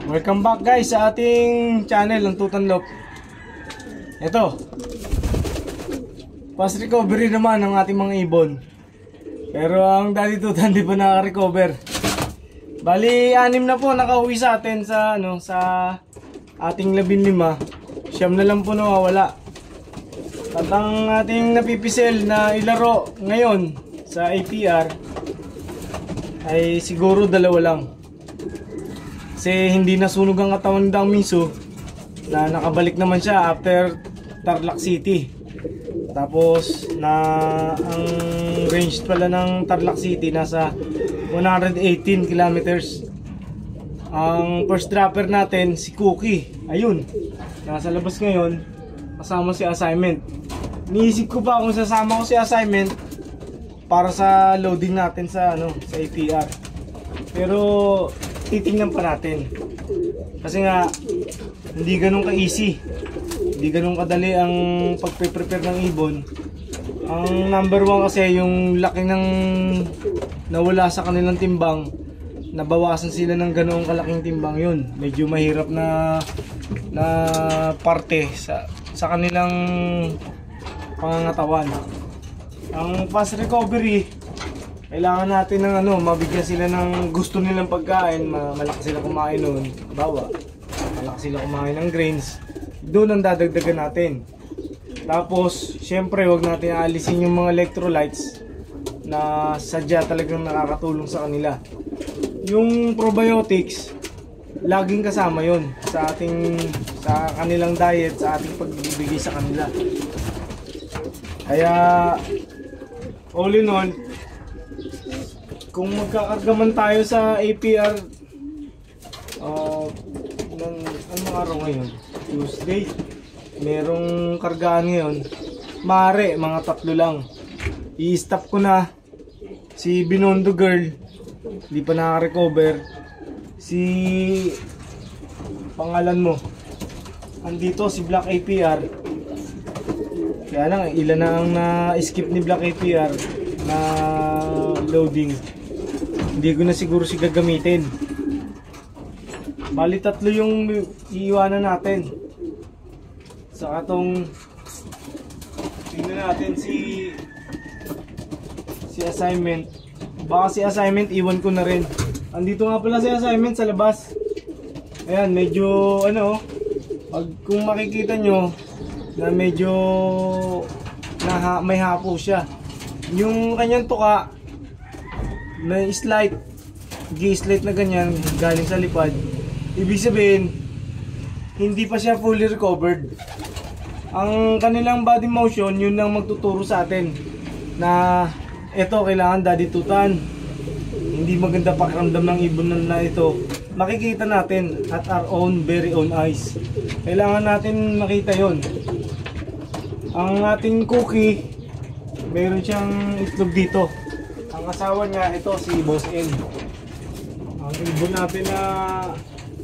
Welcome back guys sa ating channel ng Tutanlop. Ito, fast recovery naman ng ating mga ibon. Pero ang Daddy Tutan di pa naka-recover. Bali, 6 na po nakauwi sa atin sa sa ating 15. Siyam na lang po nawawala. At ang ating napipisel na ilaro ngayon sa APR ay siguro 2 lang. Kasi hindi nasunog ang katawan ng Dangminsu na nakabalik naman siya after Tarlac City. Tapos ang range pala ng Tarlac City nasa 118 kilometers. Ang first dropper natin si Cookie. Ayun, nasa labas ngayon kasama si Assignment. Niisip ko pa kung sasama ko si Assignment para sa loading natin sa sa APR. Pero titingnan pa natin. Kasi nga hindi ganun ka-easy. Hindi ganun kadali ang pagpe-prepare ng ibon. Ang number 1 kasi yung laki ng nawala sa kanilang timbang. Nabawasan sila ng ganoong kalaking timbang, yun. Medyo mahirap na parte sa kanilang pangangatawan. Ang fast recovery, kailangan natin ng mabigyan sila ng gusto nilang pagkain. Malaki sila kumain nun, bawa malaki sila kumain ng grains, doon ang dadagdagan natin. Tapos syempre wag natin aalisin yung mga electrolytes na sadya talagang nakakatulong sa kanila. Yung probiotics laging kasama yon sa kanilang diet, sa ating pagbibigay sa kanila. Kaya all in all, kung magkakarga man tayo sa APR anong araw ngayon? Tuesday. Merong kargaan ngayon. Mare, mga 3 lang. I-stop ko na si Binondo Girl. Hindi pa nakaka-recover. Si pangalan mo andito si Black APR. Kaya lang ilan na ang na-skip ni Black APR na loading. Hindi ko na siguro si gagamitin. Bali 3 yung iiwanan natin. Saka tong tingnan natin si Assignment. Baka si Assignment iwan ko na rin. Andito nga pala si Assignment sa labas. Ayan, medyo kung makikita nyo na medyo may hapo siya. Yung kanyang tuka may slight G-slate na ganyan galing sa lipad. Ibig sabihin hindi pa siya fully recovered. Ang kanilang body motion yun lang magtuturo sa atin na eto kailangan Daddy Tutan. Hindi maganda pakiramdam ng ibon na ito. Makikita natin at our own very own eyes. Kailangan natin makita yon. Ang ating Cookie, mayroon siyang itlog dito. Ang asawa niya, ito si Boss N. Ang ibon natin na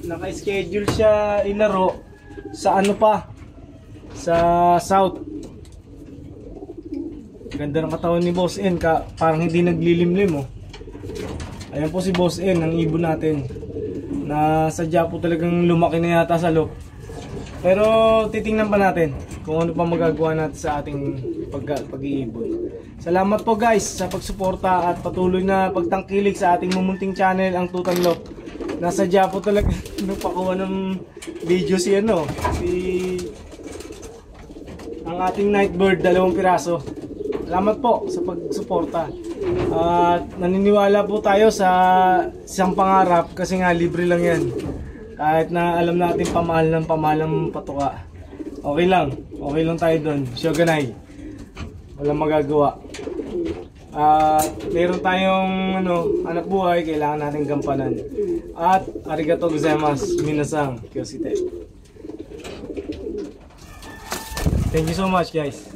naka-schedule siya ilaro sa sa South. Ganda ng katawan ni Boss N, parang hindi naglilimlim Ayan po si Boss N, ang ibon natin na sadya po talagang lumaki na yata sa loob. Pero titingnan pa natin kung ano pa magagawa natin sa ating pag-iibon. Salamat po guys sa pagsuporta at patuloy na pagtangkilik sa ating mumunting channel, ang Tutanlop. Nasadya po talaga nagpakuha ng video ang ating Nightbird, 2 piraso. Salamat po sa pagsuporta. At naniniwala po tayo sa isang pangarap kasi nga libre lang yan. Kahit na alam natin pamahal ng patuka. Okay lang tayo doon. Shogunai. Walang magagawa. Meron tayong anak buhay, kailangan natin gampanan. At arigatou gozaimasu, minasang, kyosite. Thank you so much guys.